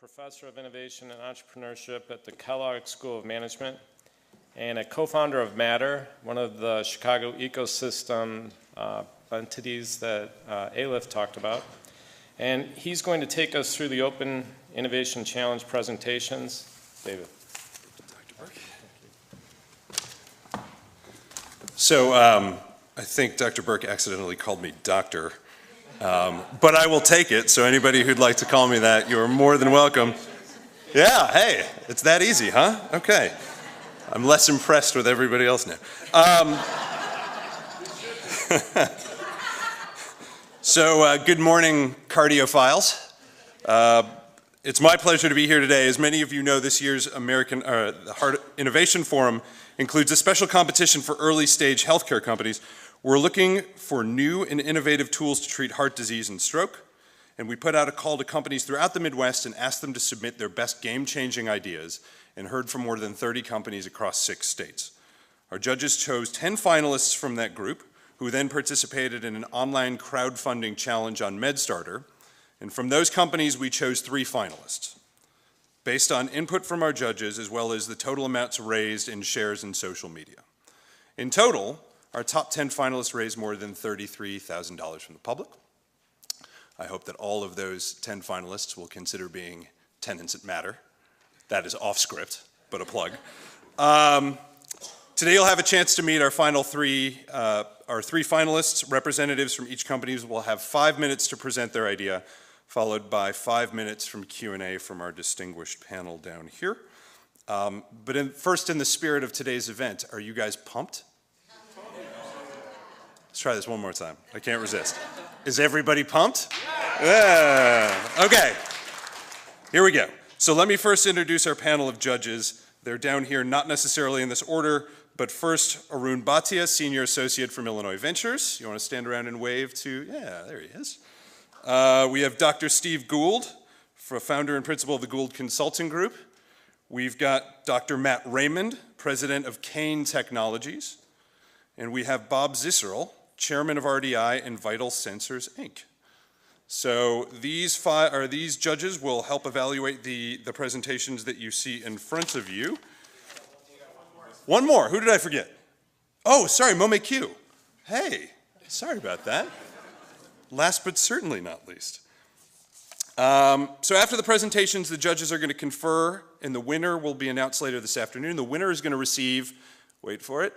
Professor of Innovation and Entrepreneurship at the Kellogg School of Management, and a co-founder of Matter, one of the Chicago ecosystem entities that Alif talked about. And he's going to take us through the Open Innovation Challenge presentations. David. Dr. Burke. So I think Dr. Burke accidentally called me doctor, but I will take it. So anybody who'd like to call me that, you're more than welcome. Yeah, hey, it's that easy, huh? Okay. I'm less impressed with everybody else now. So good morning, cardiophiles. It's my pleasure to be here today. As many of you know, this year's the Heart Innovation Forum includes a special competition for early-stage healthcare companies. We're looking for new and innovative tools to treat heart disease and stroke, and we put out a call to companies throughout the Midwest and asked them to submit their best game-changing ideas, and heard from more than 30 companies across 6 states. Our judges chose 10 finalists from that group, who then participated in an online crowdfunding challenge on MedStarter. And from those companies, we chose 3 finalists, based on input from our judges, as well as the total amounts raised in shares in social media. In total, our top 10 finalists raised more than $33,000 from the public. I hope that all of those 10 finalists will consider being tenants at Matter. That is off script, but a plug. Today you'll have a chance to meet our final 3 finalists. Representatives from each company will have 5 minutes to present their idea, followed by 5 minutes from Q&A from our distinguished panel down here. First, in the spirit of today's event, are you guys pumped? Let's try this one more time. I can't resist. Is everybody pumped? Yeah. Okay, here we go. So let me first introduce our panel of judges. They're down here, not necessarily in this order, but first, Arun Bhatia, Senior Associate from Illinois Ventures. You want to stand around and wave to, yeah, there he is. We have Dr. Steve Gould, founder and principal of the Gould Consulting Group. We've got Dr. Matt Raymond, President of Kane Technologies. And we have Bob Zisserl, Chairman of RDI and Vital Sensors, Inc. So these judges will help evaluate the presentations that you see in front of you. One more. Who did I forget? Oh, sorry, Mome Q. Hey, sorry about that. Last but certainly not least. So after the presentations, the judges are going to confer, and the winner will be announced later this afternoon. The winner is going to receive, wait for it,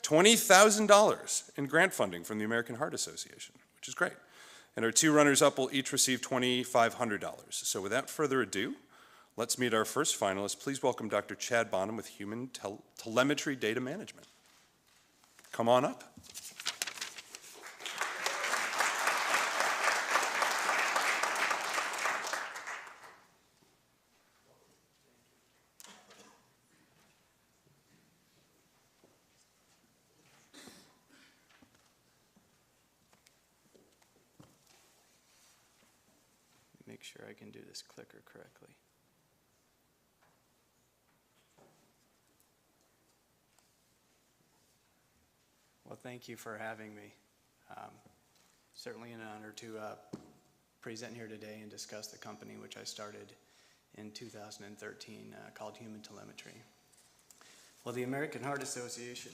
$20,000 in grant funding from the American Heart Association, which is great. And our 2 runners-up will each receive $2,500. So without further ado, let's meet our first finalist. Please welcome Dr. Chad Bonham with Human Telemetry Data Management. Come on up. Make sure I can do this clicker correctly. Well, thank you for having me. Certainly an honor to present here today and discuss the company which I started in 2013 called Human Telemetry. Well, the American Heart Association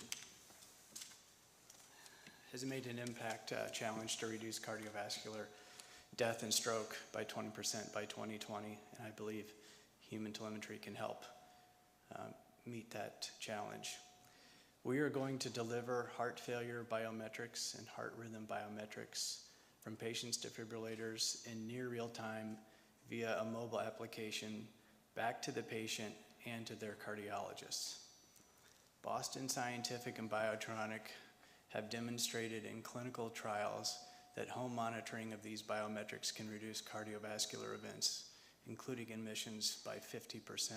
has made an impact challenge to reduce cardiovascular death and stroke by 20% by 2020, and I believe Human Telemetry can help meet that challenge. We are going to deliver heart failure biometrics and heart rhythm biometrics from patients' defibrillators in near real time via a mobile application back to the patient and to their cardiologists. Boston Scientific and Biotronic have demonstrated in clinical trials that home monitoring of these biometrics can reduce cardiovascular events, including admissions, by 50%.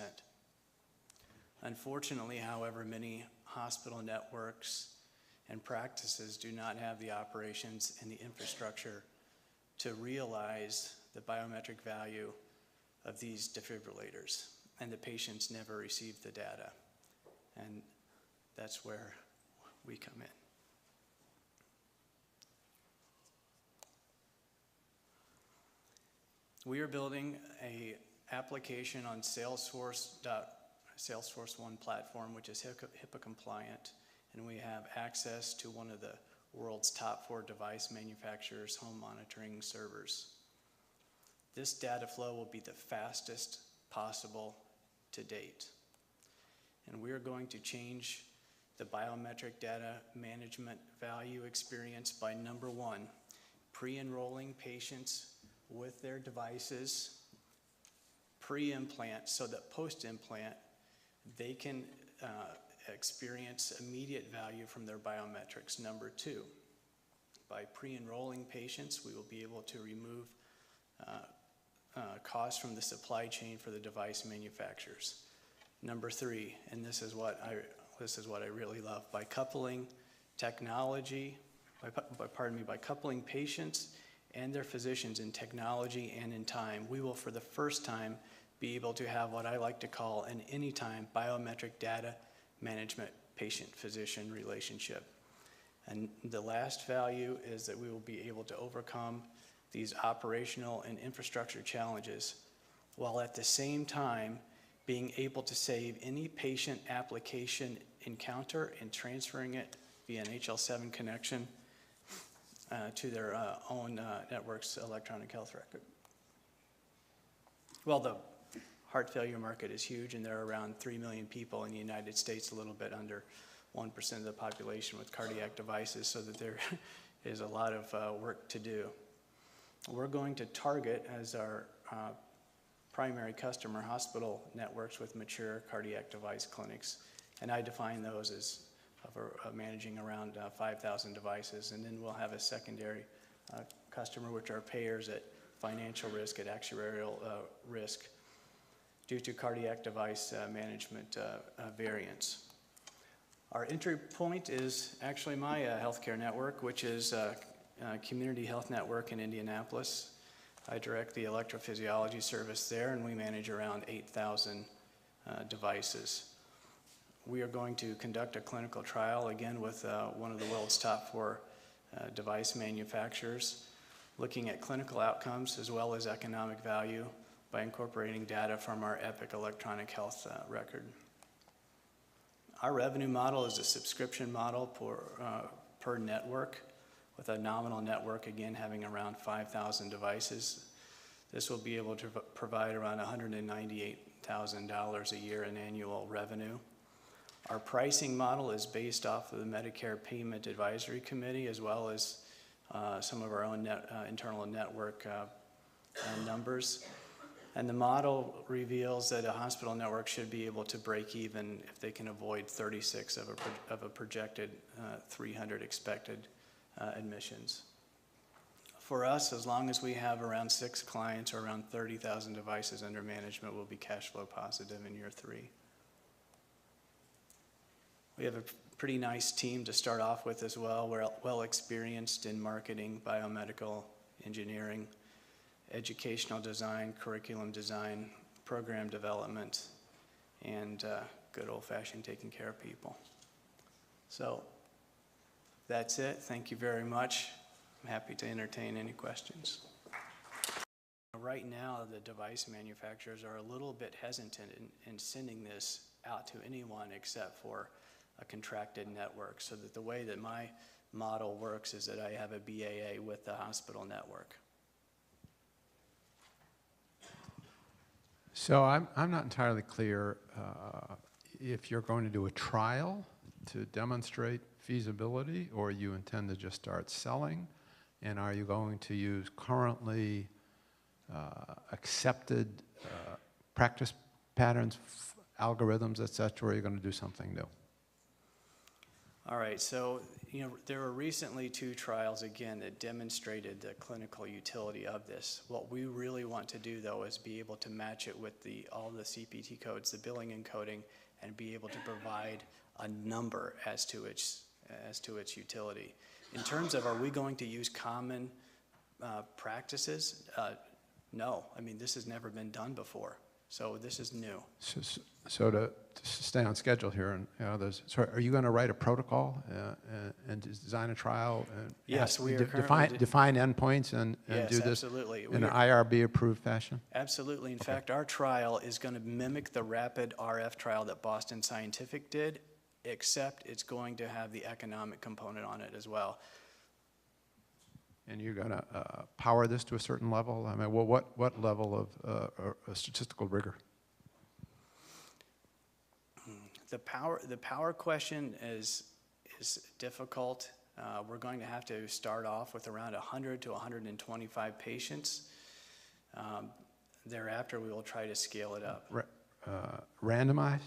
Unfortunately, however, many hospital networks and practices do not have the operations and the infrastructure to realize the biometric value of these defibrillators, and the patients never receive the data. And that's where we come in. We are building a application on Salesforce One platform, which is HIPAA compliant, and we have access to one of the world's top 4 device manufacturers' home monitoring servers. This data flow will be the fastest possible to date. And we are going to change the biometric data management value experience by number 1, pre-enrolling patients with their devices pre-implant so that post-implant they can experience immediate value from their biometrics. Number 2, by pre-enrolling patients, we will be able to remove costs from the supply chain for the device manufacturers. Number 3, and this is what I really love, by coupling technology, by coupling patients and their physicians in technology and in time, we will for the first time be able to have what I like to call an anytime biometric data management patient-physician relationship. And the last value is that we will be able to overcome these operational and infrastructure challenges while at the same time being able to save any patient application encounter and transferring it via an HL7 connection to their own network's electronic health record. Well, the heart failure market is huge, and there are around 3 million people in the United States, a little bit under 1% of the population with cardiac devices, so that there is a lot of work to do. We're going to target as our primary customer hospital networks with mature cardiac device clinics, and I define those as managing around 5,000 devices, and then we'll have a secondary customer, which are payers at financial risk, at actuarial risk due to cardiac device management variants. Our entry point is actually my healthcare network, which is Community Health Network in Indianapolis. I direct the electrophysiology service there, and we manage around 8,000 devices. We are going to conduct a clinical trial, again, with one of the world's top 4 device manufacturers, looking at clinical outcomes as well as economic value by incorporating data from our Epic electronic health record. Our revenue model is a subscription model per network, with a nominal network, again, having around 5,000 devices. This will be able to provide around $198,000 a year in annual revenue. Our pricing model is based off of the Medicare Payment Advisory Committee, as well as some of our own internal network numbers. And the model reveals that a hospital network should be able to break even if they can avoid 36 of a projected 300 expected admissions. For us, as long as we have around 6 clients or around 30,000 devices under management, we'll be cash flow positive in year 3. We have a pretty nice team to start off with as well. We're well experienced in marketing, biomedical engineering, educational design, curriculum design, program development, and good old-fashioned taking care of people. So that's it. Thank you very much. I'm happy to entertain any questions. Right now, the device manufacturers are a little bit hesitant in sending this out to anyone except for a contracted network, so that the way that my model works is that I have a BAA with the hospital network. So I'm not entirely clear if you're going to do a trial to demonstrate feasibility, or you intend to just start selling, and are you going to use currently accepted practice patterns, algorithms, et cetera, or are you going to do something new? All right, so there were recently 2 trials, again, that demonstrated the clinical utility of this. What we really want to do, though, is be able to match it with all the CPT codes, the billing and coding, and be able to provide a number as to its utility. In terms of, are we going to use common practices? No. I mean, this has never been done before. So this is new. So to stay on schedule here, and so are you going to write a protocol and design a trial? And Yes, we are define endpoints and Yes, do this absolutely. in an IRB-approved fashion? Absolutely. In fact, our trial is going to mimic the rapid RF trial that Boston Scientific did, except it's going to have the economic component on it as well. And you're going to power this to a certain level? I mean, what level of statistical rigor? The power question is difficult. We're going to have to start off with around 100 to 125 patients. Thereafter, we will try to scale it up. Randomized?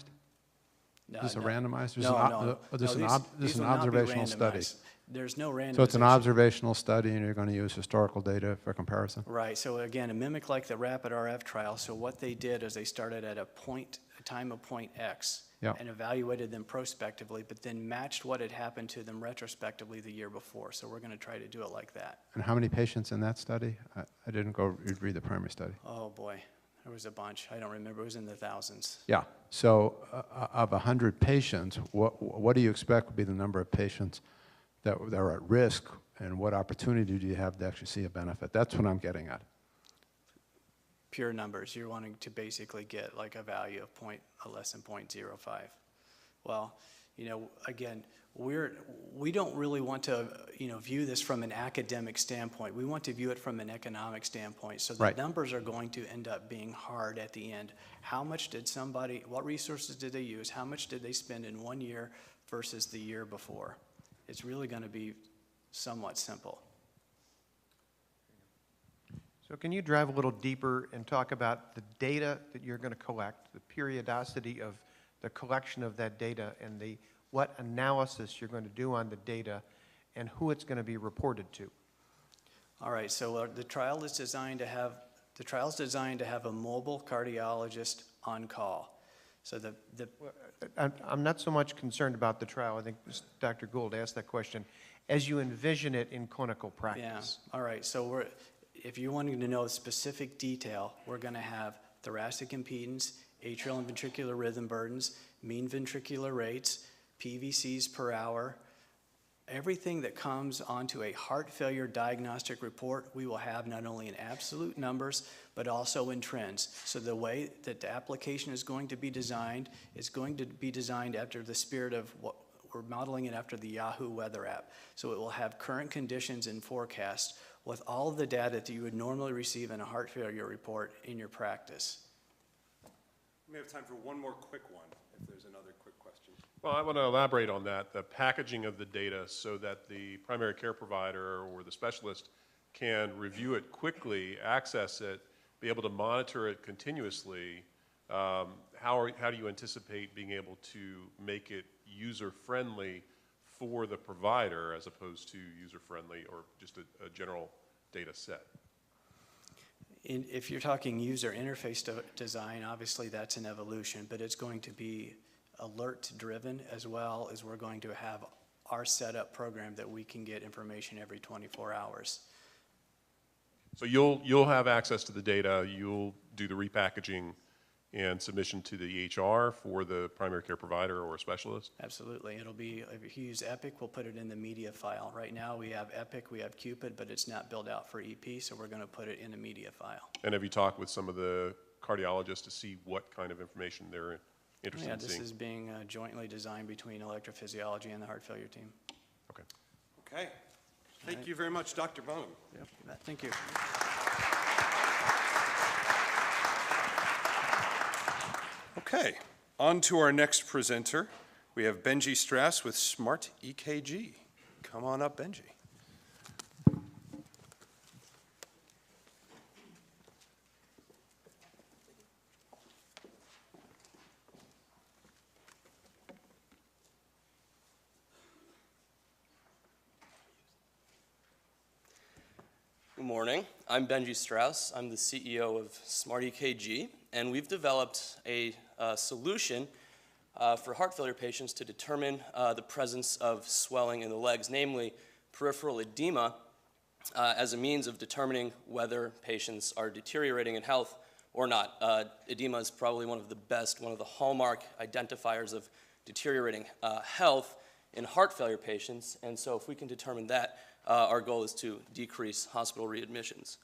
No, Is this a no. randomized? No. This is These an will not be observational study. randomized. There's no randomization. So it's an observational study, and you're going to use historical data for comparison? Right, so again, a mimic like the rapid RF trial. So what they did is they started at a time of point X Yeah. and evaluated them prospectively, but then matched what had happened to them retrospectively the year before. So we're going to try to do it like that. And how many patients in that study? I didn't go read the primary study. Oh, boy, there was a bunch. I don't remember. It was in the thousands. Yeah. So of 100 patients, what do you expect would be the number of patients that are at risk, and what opportunity do you have to actually see a benefit? That's what I'm getting at. Pure numbers. You're wanting to basically get like a value of less than 0.05. Well, again, we don't really want to, view this from an academic standpoint. We want to view it from an economic standpoint. So the Right. numbers are going to end up being hard at the end. What resources did they use? How much did they spend in 1 year versus the year before? It's really going to be somewhat simple. So can you drive a little deeper and talk about the data that you're going to collect, the periodicity of the collection of that data, and what analysis you're going to do on the data, and who it's going to be reported to? All right, so the trial is designed to have a mobile cardiologist on call. So I'm not so much concerned about the trial. I think Dr. Gould asked that question. As you envision it in clinical practice. Yeah, all right, so if you're wanting to know specific detail, we're going to have thoracic impedance, atrial and ventricular rhythm burdens, mean ventricular rates, PVCs per hour. Everything that comes onto a heart failure diagnostic report, we will have not only in absolute numbers, but also in trends. So the way that the application is going to be designed is going to be designed after the spirit of what we're modeling it after the Yahoo weather app. So it will have current conditions and forecast with all of the data that you would normally receive in a heart failure report in your practice. We have time for one more quick one, if there's another quick question. Well, I want to elaborate on that, the packaging of the data so that the primary care provider or the specialist can review it quickly, access it, be able to monitor it continuously. How do you anticipate being able to make it user-friendly for the provider as opposed to user-friendly or just a general data set? If you're talking user interface design, obviously that's an evolution, but it's going to be alert-driven as well as we're going to have our setup program that we can get information every 24 hours. So you'll have access to the data, you'll do the repackaging and submission to the EHR for the primary care provider or specialist? Absolutely. It'll be, if you use Epic, we'll put it in the media file. Right now we have Epic, we have Cupid, but it's not built out for EP, so we're going to put it in a media file. And have you talked with some of the cardiologists to see what kind of information they're interested Yeah, in this seeing? is being jointly designed between electrophysiology and the heart failure team. Okay. Okay. Thank you very much, Dr. Bone. Yep. Thank you. Okay, on to our next presenter. We have Benji Strass with Smart EKG. Come on up, Benji. Good morning. I'm Benji Strauss. I'm the CEO of Smart EKG, and we've developed a solution for heart failure patients to determine the presence of swelling in the legs, namely peripheral edema, as a means of determining whether patients are deteriorating in health or not. Edema is probably one of the best, one of the hallmark identifiers of deteriorating health in heart failure patients, and so if we can determine that, our goal is to decrease hospital readmissions.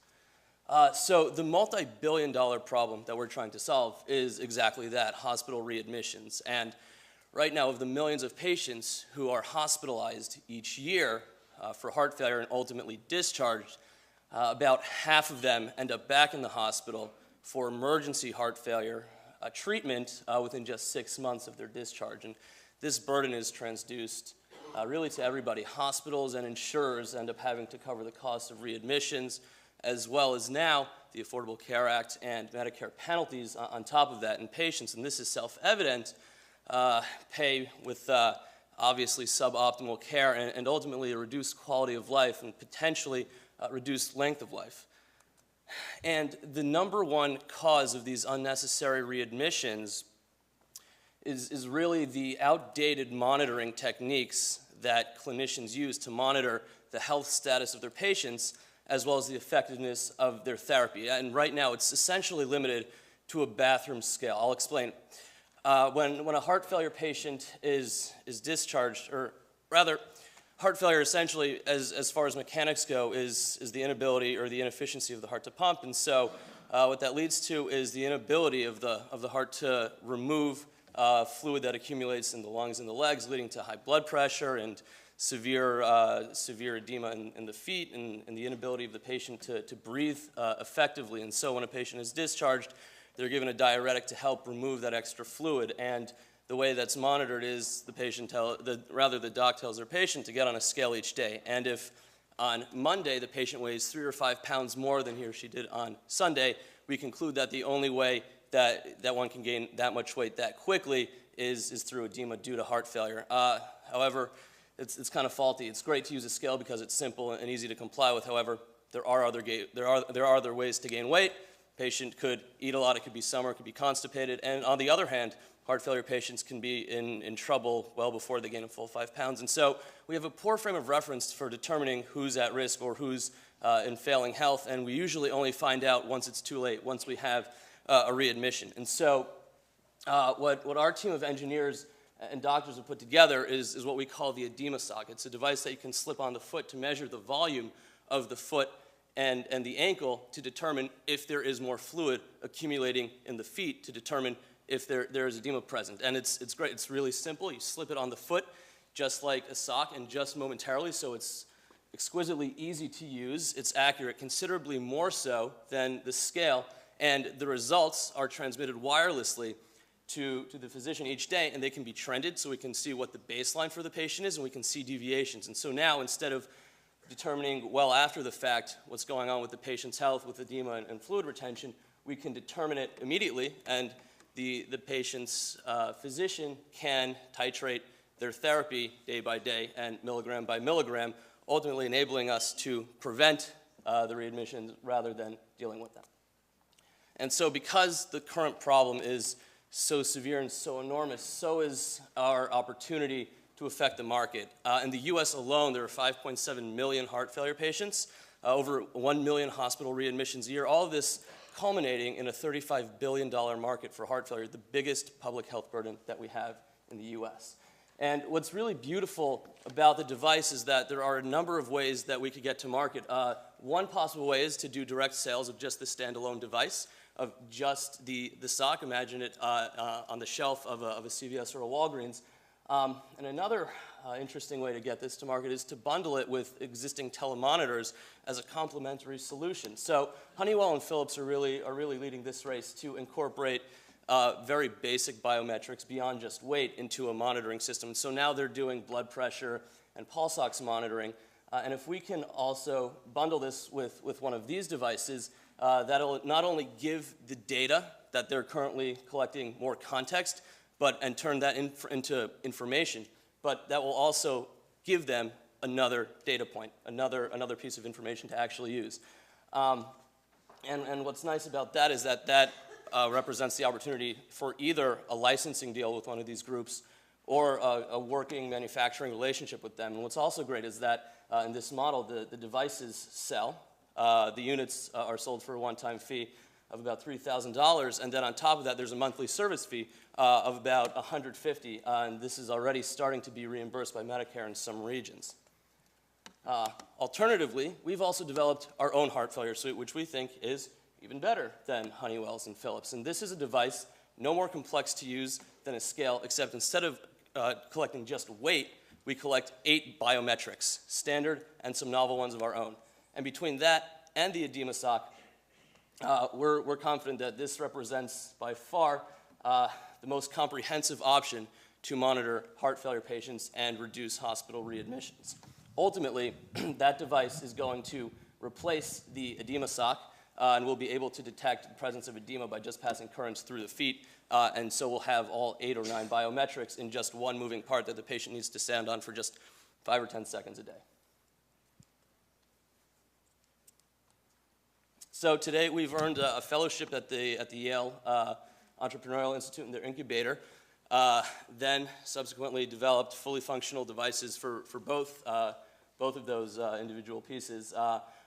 So the multi-billion-dollar problem that we're trying to solve is exactly that, hospital readmissions. And right now, of the millions of patients who are hospitalized each year for heart failure and ultimately discharged, about half of them end up back in the hospital for emergency heart failure treatment within just 6 months of their discharge. And this burden is transduced really to everybody. Hospitals and insurers end up having to cover the cost of readmissions, as well as now the Affordable Care Act and Medicare penalties on top of that. And patients, and this is self-evident, pay with obviously suboptimal care and ultimately a reduced quality of life and potentially reduced length of life. And the number one cause of these unnecessary readmissions is really the outdated monitoring techniques that clinicians use to monitor the health status of their patients as well as the effectiveness of their therapy. And right now it's essentially limited to a bathroom scale. I'll explain. When a heart failure patient is discharged, or rather, heart failure essentially, as far as mechanics go, is the inability or the inefficiency of the heart to pump. And so what that leads to is the inability of the heart to remove fluid that accumulates in the lungs and the legs, leading to high blood pressure and severe edema in the feet and the inability of the patient to breathe effectively. And so when a patient is discharged, they're given a diuretic to help remove that extra fluid. And the way that's monitored is the doc tells their patient to get on a scale each day. And if on Monday the patient weighs 3 or 5 pounds more than he or she did on Sunday, we conclude that the only way that one can gain that much weight that quickly is through edema due to heart failure. However, it's kind of faulty. It's great to use a scale because it's simple and easy to comply with. However, there are other ways to gain weight. Patient could eat a lot. It could be summer. It could be constipated. And on the other hand, heart failure patients can be in trouble well before they gain a full 5 pounds. And so we have a poor frame of reference for determining who's at risk or who's in failing health. And we usually only find out once it's too late, once we have a readmission. And so what our team of engineers and doctors have put together is what we call the edema sock. It's a device that you can slip on the foot to measure the volume of the foot and the ankle to determine if there is more fluid accumulating in the feet to determine if there is edema present. And it's great. It's really simple. You slip it on the foot just like a sock and just momentarily, so it's exquisitely easy to use. It's accurate, considerably more so than the scale, and the results are transmitted wirelessly to the physician each day, and they can be trended so we can see what the baseline for the patient is and we can see deviations. And so now, instead of determining well after the fact what's going on with the patient's health with edema and fluid retention, we can determine it immediately, and the patient's physician can titrate their therapy day by day and milligram by milligram, ultimately enabling us to prevent the readmissions rather than dealing with them. And so because the current problem is so severe and so enormous, so is our opportunity to affect the market. In the US alone, there are 5.7 million heart failure patients, over 1 million hospital readmissions a year, all of this culminating in a $35 billion market for heart failure, the biggest public health burden that we have in the US. And what's really beautiful about the device is that there are a number of ways that we could get to market. One possible way is to do direct sales of just the standalone device, of just the sock. Imagine it on the shelf of a CVS or a Walgreens. And another interesting way to get this to market is to bundle it with existing telemonitors as a complementary solution. So Honeywell and Philips are really leading this race to incorporate very basic biometrics beyond just weight into a monitoring system. So now they're doing blood pressure and pulse ox monitoring. And if we can also bundle this with one of these devices, that'll not only give the data that they're currently collecting more context, and turn that into information, but that will also give them another data point, another piece of information to actually use. And what's nice about that is that represents the opportunity for either a licensing deal with one of these groups or a working manufacturing relationship with them. And what's also great is that in this model, the devices sell. The units are sold for a one-time fee. of about $3,000, and then on top of that, there's a monthly service fee of about $150, and this is already starting to be reimbursed by Medicare in some regions. Alternatively, we've also developed our own heart failure suite, which we think is even better than Honeywell's and Philips. And this is a device no more complex to use than a scale, except instead of collecting just weight, we collect 8 biometrics, standard and some novel ones of our own. And between that and the edema sock, we're confident that this represents by far the most comprehensive option to monitor heart failure patients and reduce hospital readmissions. Ultimately, that device is going to replace the edema sock, and we'll be able to detect the presence of edema by just passing currents through the feet, and so we'll have all 8 or 9 biometrics in just one moving part that the patient needs to stand on for just 5 or 10 seconds a day. So today we've earned a fellowship at the Yale Entrepreneurial Institute in their incubator, then subsequently developed fully functional devices for both of those individual pieces.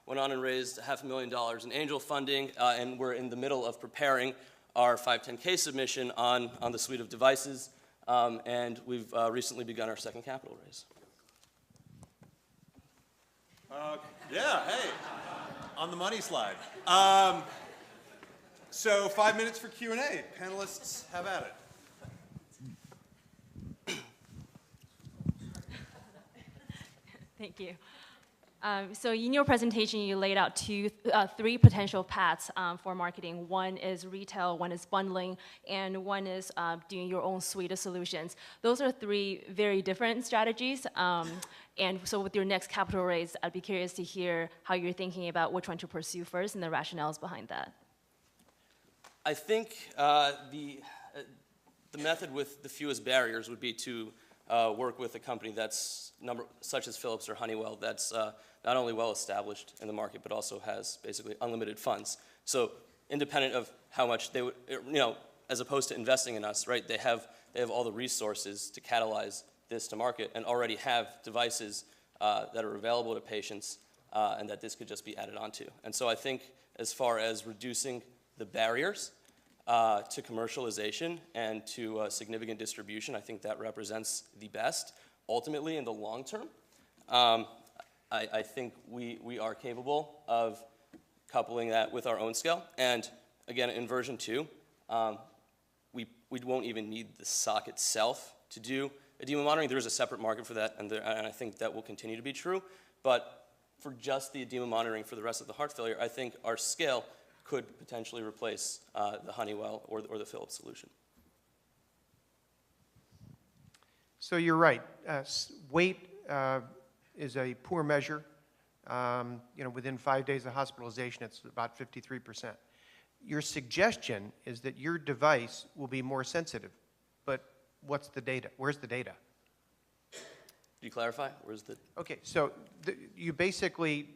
Went on and raised $500,000 in angel funding, and we're in the middle of preparing our 510K submission on the suite of devices, and we've recently begun our second capital raise. Yeah, hey, on the money slide. So 5 minutes for Q&A. Panelists, have at it. Thank you. So in your presentation, you laid out three potential paths for marketing. One is retail, one is bundling, and one is doing your own suite of solutions. Those are 3 very different strategies. And so with your next capital raise, I'd be curious to hear how you're thinking about which one to pursue first and the rationales behind that. I think the method with the fewest barriers would be to work with a company that's such as Philips or Honeywell that's not only well established in the market but also has basically unlimited funds. So independent of how much they would, as opposed to investing in us, right? They have all the resources to catalyze this to market and already have devices that are available to patients and that this could just be added onto. And so I think as far as reducing the barriers to commercialization and to significant distribution, I think that represents the best. Ultimately, in the long term, I think we are capable of coupling that with our own scale. And again, in version 2, we won't even need the sock itself to do edema monitoring. There is a separate market for that, and I think that will continue to be true. But for just the edema monitoring for the rest of the heart failure, I think our scale could potentially replace the Honeywell or the Philips solution. So you're right. Weight is a poor measure. Within 5 days of hospitalization, it's about 53%. Your suggestion is that your device will be more sensitive, but what's the data? Where's the data? Do you clarify? Where's the? Okay, so you basically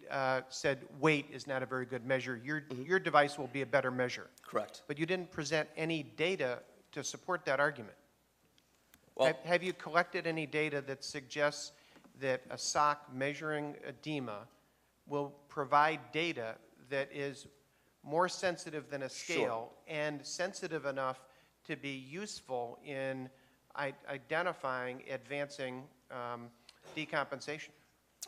said weight is not a very good measure. Your device will be a better measure. Correct. But you didn't present any data to support that argument. Well, Have you collected any data that suggests that a sock measuring edema will provide data that is more sensitive than a scale and sensitive enough to be useful in identifying advancing decompensation?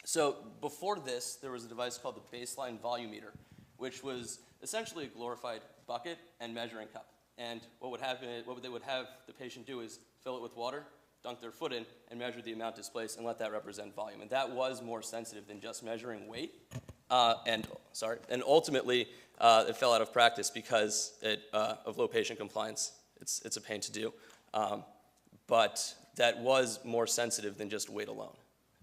So before this, there was a device called the baseline volumeter, which was essentially a glorified bucket and measuring cup. And what they would have the patient do is fill it with water, dunk their foot in, and measure the amount displaced and let that represent volume. And that was more sensitive than just measuring weight. And ultimately, it fell out of practice because of low patient compliance. It's a pain to do. But that was more sensitive than just weight alone.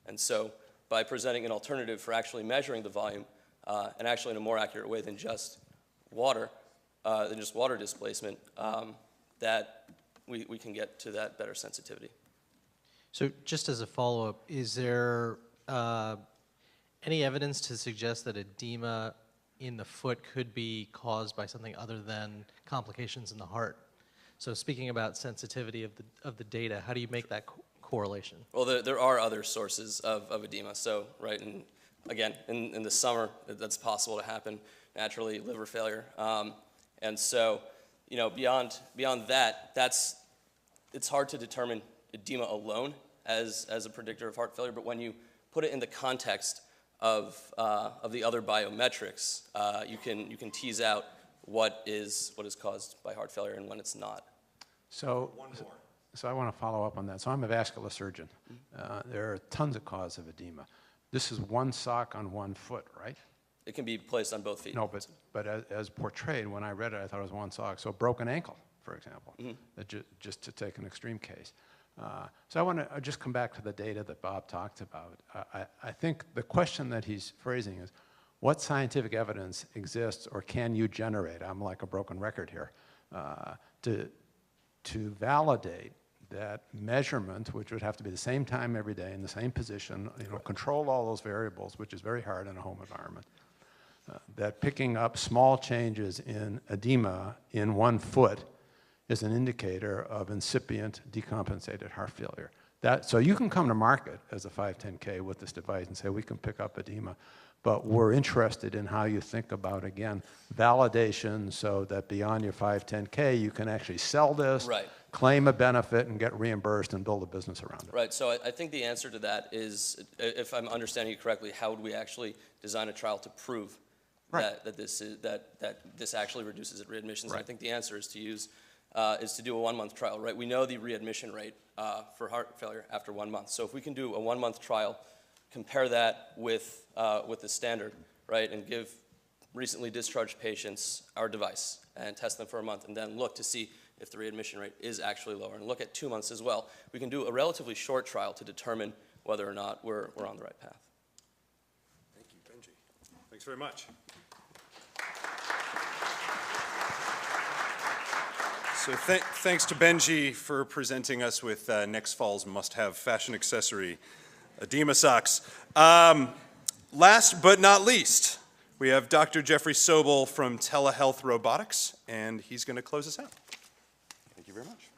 And so by presenting an alternative for actually measuring the volume, and actually in a more accurate way than just water displacement, that we can get to that better sensitivity. So just as a follow-up, is there any evidence to suggest that edema in the foot could be caused by something other than complications in the heart? So speaking about sensitivity of the data, how do you make that correlation? Well, there are other sources of edema. So, right, and again, in the summer, that's possible to happen naturally, liver failure. And so, beyond that, it's hard to determine edema alone as a predictor of heart failure, but when you put it in the context of the other biometrics, you can tease out what is caused by heart failure and when it's not. So I want to follow up on that. So I'm a vascular surgeon. There are tons of causes of edema. This is one sock on one foot, right? It can be placed on both feet. No, but as portrayed, when I read it, I thought it was one sock. So broken ankle, for example, just to take an extreme case. So I want to just come back to the data that Bob talked about. I think the question that he's phrasing is, what scientific evidence exists or can you generate, I'm like a broken record here, to validate that measurement, which would have to be the same time every day in the same position, control all those variables, which is very hard in a home environment, that picking up small changes in edema in one foot is an indicator of incipient decompensated heart failure. So you can come to market as a 510K with this device and say, we can pick up edema, but we're interested in how you think about, again, validation so that beyond your 510K, you can actually sell this, Right. claim a benefit, and get reimbursed and build a business around it. Right, so I think the answer to that is, if I'm understanding you correctly, how would we actually design a trial to prove that this actually reduces at readmissions? Right. And I think the answer is to do a 1-month trial, right? We know the readmission rate for heart failure after 1 month. So if we can do a 1-month trial, compare that with the standard, right, and give recently discharged patients our device and test them for a month, and then look to see if the readmission rate is actually lower, and look at 2 months as well. We can do a relatively short trial to determine whether or not we're on the right path. Thank you, Benji. Thanks very much. So thanks to Benji for presenting us with next fall's must-have fashion accessory, edema socks. Last but not least, we have Dr. Jeffrey Sobel from Telehealth Robotics, and he's going to close us out. Thank you very much.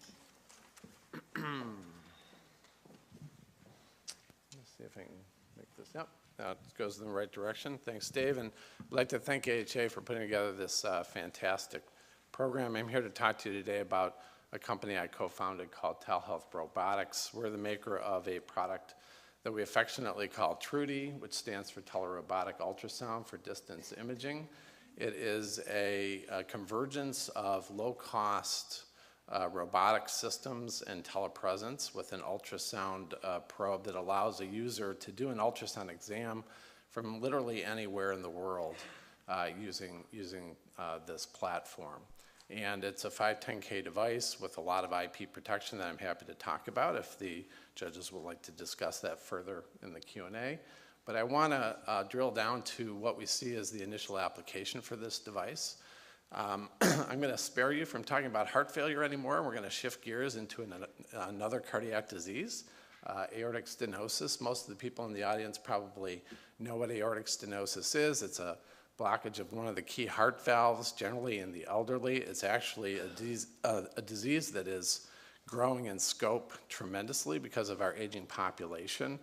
Let's see if I can make this. Yep, now it goes in the right direction. Thanks, Dave, and I'd like to thank AHA for putting together this fantastic program. I'm here to talk to you today about a company I co-founded called Telehealth Robotics. We're the maker of a product that we affectionately call TRUDY, which stands for Telerobotic Ultrasound for Distance Imaging. It is a convergence of low-cost robotic systems and telepresence with an ultrasound probe that allows a user to do an ultrasound exam from literally anywhere in the world using this platform. And it's a 510K device with a lot of IP protection that I'm happy to talk about if the judges would like to discuss that further in the Q&A. But I want to drill down to what we see as the initial application for this device. I'm going to spare you from talking about heart failure anymore. We're going to shift gears into another cardiac disease, aortic stenosis. Most of the people in the audience probably know what aortic stenosis is. It's a blockage of one of the key heart valves, generally in the elderly. It's actually a disease that is growing in scope tremendously because of our aging population,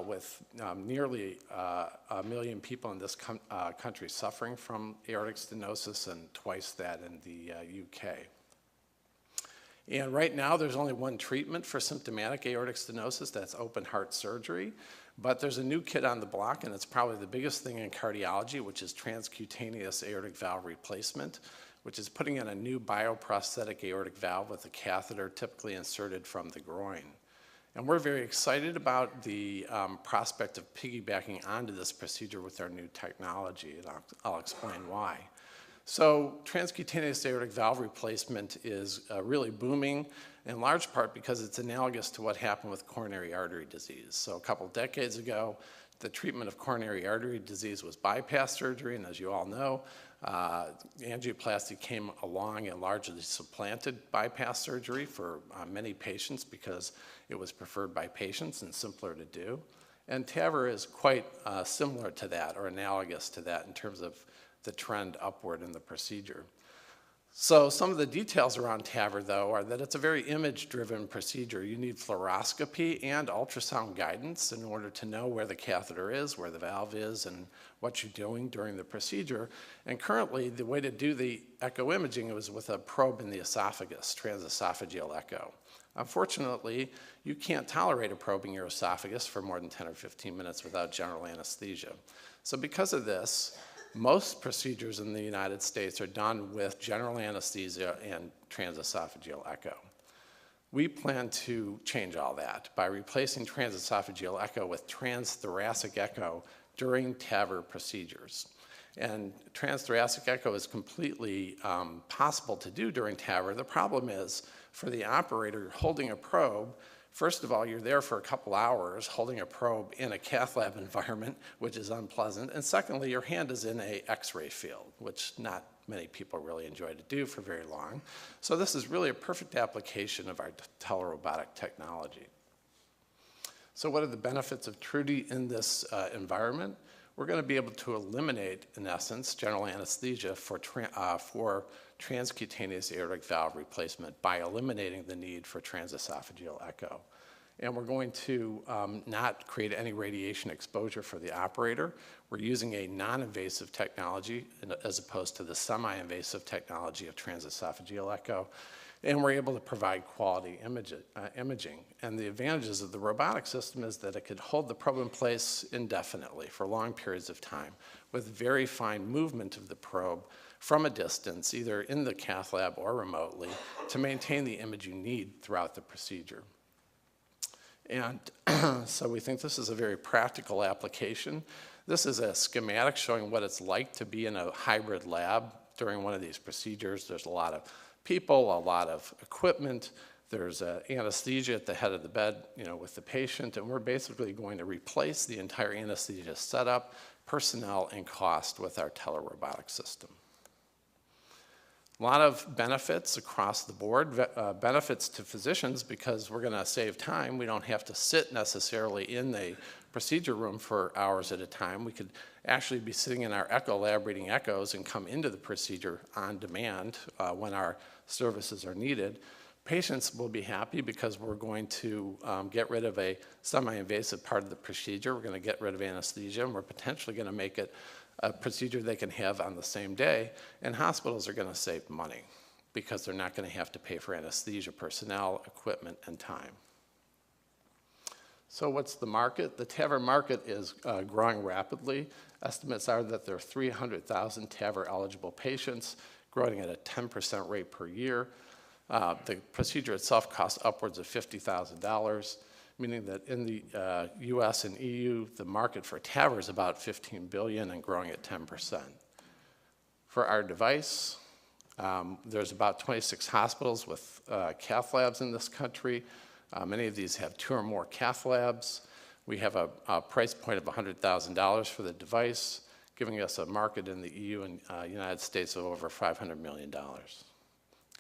with nearly 1 million people in this country suffering from aortic stenosis and twice that in the UK. And right now, there's only one treatment for symptomatic aortic stenosis, that's open heart surgery. But there's a new kid on the block, and it's probably the biggest thing in cardiology, which is transcutaneous aortic valve replacement, which is putting in a new bioprosthetic aortic valve with a catheter typically inserted from the groin. And we're very excited about the prospect of piggybacking onto this procedure with our new technology, and I'll explain why. So transcutaneous aortic valve replacement is really booming, in large part because it's analogous to what happened with coronary artery disease. So a couple decades ago, the treatment of coronary artery disease was bypass surgery, and as you all know, angioplasty came along and largely supplanted bypass surgery for many patients because it was preferred by patients and simpler to do. And TAVR is quite similar to that, or analogous to that, in terms of the trend upward in the procedure. So some of the details around TAVR, though, are that it's a very image-driven procedure. You need fluoroscopy and ultrasound guidance in order to know where the catheter is, where the valve is, and what you're doing during the procedure. And currently, the way to do the echo imaging was with a probe in the esophagus, transesophageal echo. Unfortunately, you can't tolerate a probe in your esophagus for more than 10 or 15 minutes without general anesthesia. So because of this, most procedures in the United States are done with general anesthesia and transesophageal echo. We plan to change all that by replacing transesophageal echo with transthoracic echo during TAVR procedures. And transthoracic echo is completely possible to do during TAVR. The problem is, for the operator holding a probe, first of all, you're there for a couple hours holding a probe in a cath lab environment, which is unpleasant. And secondly, your hand is in an X-ray field, which not many people really enjoy to do for very long. So this is really a perfect application of our telerobotic technology. So what are the benefits of TruDi in this environment? We're going to be able to eliminate, in essence, general anesthesia for transcutaneous aortic valve replacement by eliminating the need for transesophageal echo. And we're going to not create any radiation exposure for the operator. We're using a non-invasive technology as opposed to the semi-invasive technology of transesophageal echo. And we're able to provide quality imaging. And the advantages of the robotic system is that it could hold the probe in place indefinitely for long periods of time with very fine movement of the probe from a distance, either in the cath lab or remotely, to maintain the image you need throughout the procedure. And so we think this is a very practical application. This is a schematic showing what it's like to be in a hybrid lab during one of these procedures. There's a lot of people, a lot of equipment. There's anesthesia at the head of the bed, with the patient, and we're basically going to replace the entire anesthesia setup, personnel, and cost with our telerobotic system. A lot of benefits across the board, benefits to physicians because we're going to save time. We don't have to sit necessarily in the procedure room for hours at a time. We could actually be sitting in our echo lab reading echoes and come into the procedure on demand when our services are needed. Patients will be happy because we're going to get rid of a semi-invasive part of the procedure. We're going to get rid of anesthesia, and we're potentially going to make it a procedure they can have on the same day, and hospitals are going to save money because they're not going to have to pay for anesthesia personnel, equipment, and time. So what's the market? The TAVR market is growing rapidly. Estimates are that there are 300,000 TAVR-eligible patients, growing at a 10% rate per year. The procedure itself costs upwards of $50,000. Meaning that in the US and EU, the market for TAVR is about $15 billion and growing at 10%. For our device, there's about 26 hospitals with cath labs in this country. Many of these have 2 or more cath labs. We have a price point of $100,000 for the device, giving us a market in the EU and United States of over $500 million.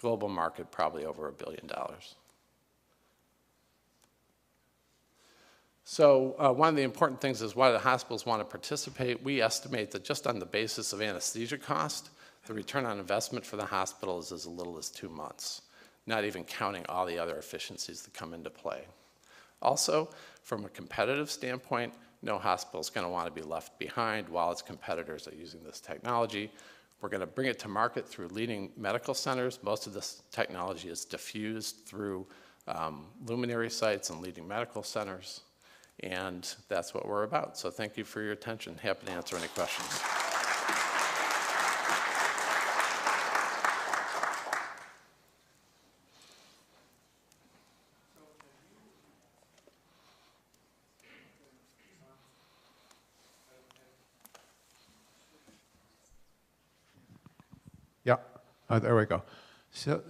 Global market, probably over $1 billion. So one of the important things is why the hospitals want to participate. We estimate that just on the basis of anesthesia cost, the return on investment for the hospital is as little as 2 months, not even counting all the other efficiencies that come into play. Also, from a competitive standpoint, no hospital is going to want to be left behind while its competitors are using this technology. We're going to bring it to market through leading medical centers. Most of this technology is diffused through luminary sites and leading medical centers. And that's what we're about. So thank you for your attention. Happy to answer any questions. Yeah, there we go. So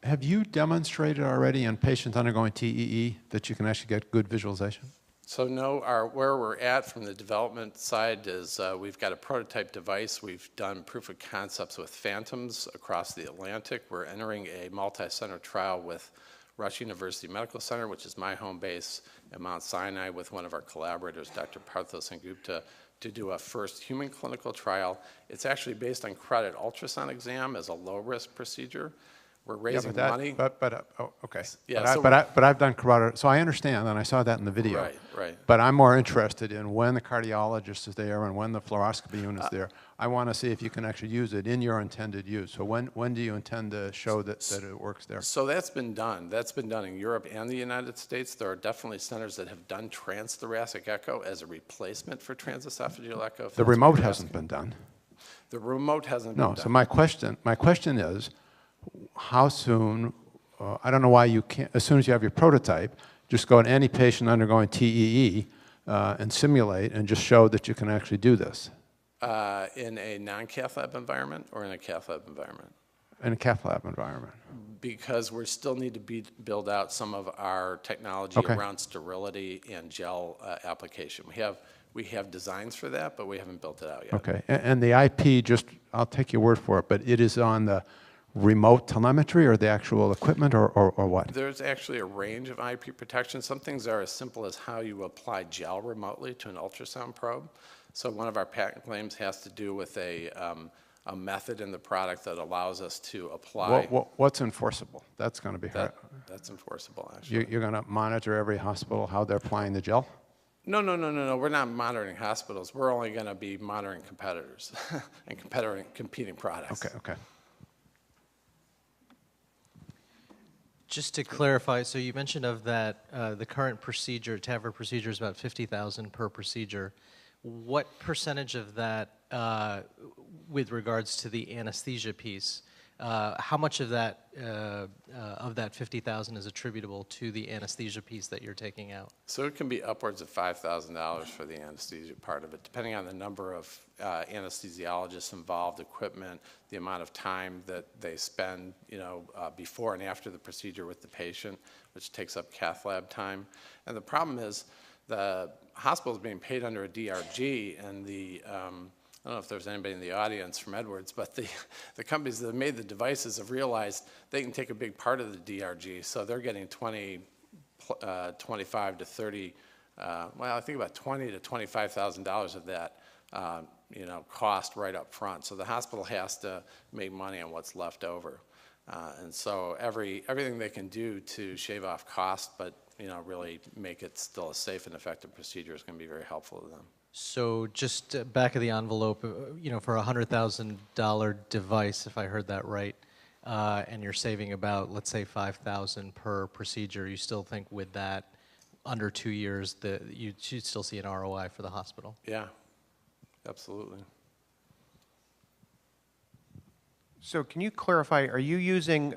have you demonstrated already in patients undergoing TEE that you can actually get good visualization? So no, where we're at from the development side is we've got a prototype device. We've done proof of concepts with Phantoms across the Atlantic. We're entering a multi-center trial with Rush University Medical Center, which is my home base, and Mount Sinai with one of our collaborators, Dr. Parthos Sengupta, to do a first human clinical trial. It's actually based on carotid ultrasound exam as a low-risk procedure. We're Yeah, raising but that, money. okay. Yeah, But I've done carotid, so I understand, and I saw that in the video. Right, right. But I'm more interested in when the cardiologist is there and when the fluoroscopy unit's there. I want to see if you can actually use it in your intended use. So when do you intend to show that it works there? So that's been done. That's been done in Europe and the United States. There are definitely centers that have done transthoracic echo as a replacement for transesophageal echo. if The that's what remote you're hasn't asking. been done. The remote hasn't been No, done. so my question is, how soon, I don't know why you can't, as soon as you have your prototype, just go to any patient undergoing TEE and simulate and just show that you can actually do this In a non-cath lab environment or in a cath lab environment? in a cath lab environment. Because we still need to build out some of our technology Okay. around sterility and gel application. We have designs for that, but we haven't built it out yet. Okay, and the IP, just, I'll take your word for it, but it is on the remote telemetry or the actual equipment or what? There's actually a range of IP protection. Some things are as simple as how you apply gel remotely to an ultrasound probe. So one of our patent claims has to do with a method in the product that allows us to apply. What's enforceable? That's going to be hard. That's enforceable, actually. You're going to monitor every hospital, how they're applying the gel? No. We're not monitoring hospitals. We're only going to be monitoring competitors and competing products. Okay. Just to clarify, so you mentioned of that, the current procedure, TAVR procedure is about $50,000 per procedure. What percentage of that, with regards to the anesthesia piece, how much of that $50,000 is attributable to the anesthesia piece that you're taking out? So it can be upwards of $5,000 for the anesthesia part of it, depending on the number of anesthesiologists involved, equipment, the amount of time that they spend, before and after the procedure with the patient, which takes up cath lab time. And the problem is the hospital is being paid under a DRG, and I don't know if there's anybody in the audience from Edwards, but the companies that have made the devices have realized they can take a big part of the DRG, so they're getting 25 to 30, I think about $20,000 to $25,000 of that, cost right up front. So the hospital has to make money on what's left over. And so everything they can do to shave off cost, but really make it still a safe and effective procedure is going to be very helpful to them. So just back of the envelope, for a $100,000 device, if I heard that right, and you're saving about, let's say, $5,000 per procedure, you still think with that, under 2 years, that you should still see an ROI for the hospital? Yeah, absolutely. So can you clarify, are you using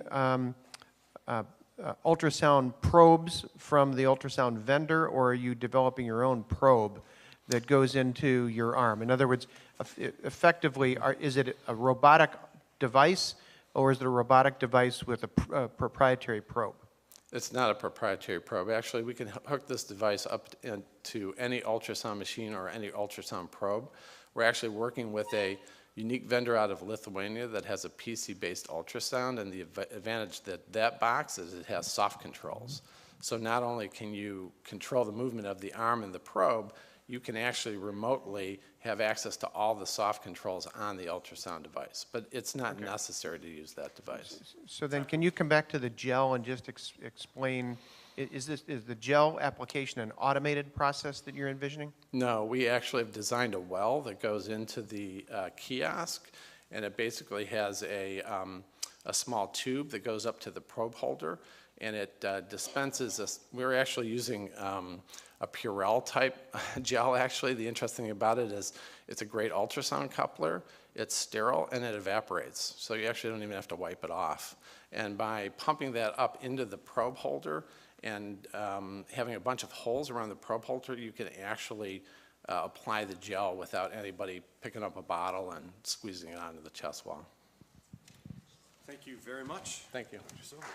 ultrasound probes from the ultrasound vendor, or are you developing your own probe that goes into your arm? In other words, effectively, is it a robotic device, or is it a robotic device with a proprietary probe? It's not a proprietary probe. Actually, we can hook this device up into any ultrasound machine or any ultrasound probe. We're actually working with a unique vendor out of Lithuania that has a PC-based ultrasound, and the advantage that box is it has soft controls. So not only can you control the movement of the arm and the probe, you can actually remotely have access to all the soft controls on the ultrasound device. But it's not necessary to use that device. So then can you come back to the gel and just explain, is the gel application an automated process that you're envisioning? No, we actually have designed a well that goes into the kiosk, and it basically has a small tube that goes up to the probe holder, and it dispenses we're actually using a Purell type gel. Actually, the interesting thing about it is it's a great ultrasound coupler, it's sterile, and it evaporates. So you actually don't even have to wipe it off. And by pumping that up into the probe holder and having a bunch of holes around the probe holder, you can actually apply the gel without anybody picking up a bottle and squeezing it onto the chest wall. Thank you very much. Thank you. Thank you so much.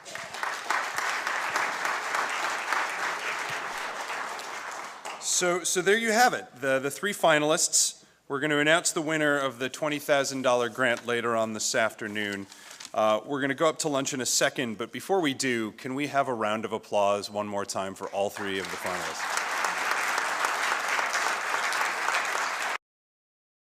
So there you have it, the three finalists. We're going to announce the winner of the $20,000 grant later on this afternoon. We're going to go up to lunch in a second, but before we do, can we have a round of applause one more time for all three of the finalists?